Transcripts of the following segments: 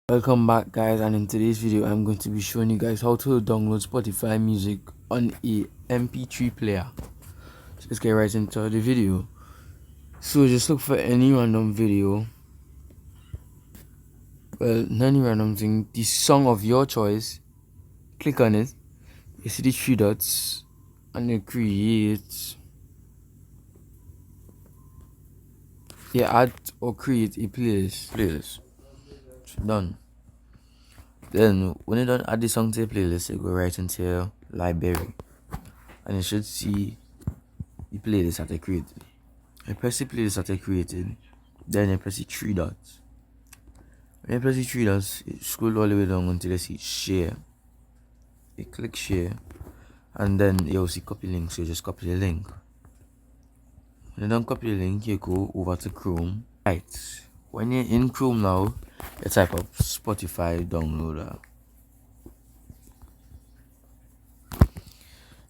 Welcome back, guys, and in today's video I'm going to be showing you guys how to download Spotify music on a MP3 player. So let's get right into the video. So just look for any random video, any random thing, the song of your choice, click on it, you see the three dots, and you add or create a playlist. Done. Then when you don't add the song to your playlist, you go right into your library and you should see the playlist that I created. I press the playlist that I created, then I press the three dots. When I press the three dots, you scroll all the way down until you see share. You click share, and then you'll see copy link, so you just copy the link. When you don't copy the link, you go over to Chrome. Right, when you're in Chrome now, you type up Spotify downloader.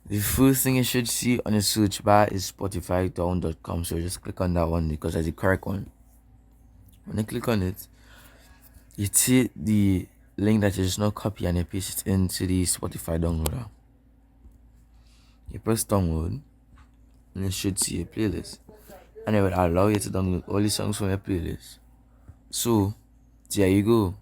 The first thing you should see on the search bar is spotifydown.com, so just click on that one because that's the correct one. When you click on it, you see the link that you just now copy and you paste it into the Spotify downloader. You press download and you should see a playlist, and it will allow you to download all the songs from your playlist. So there you go.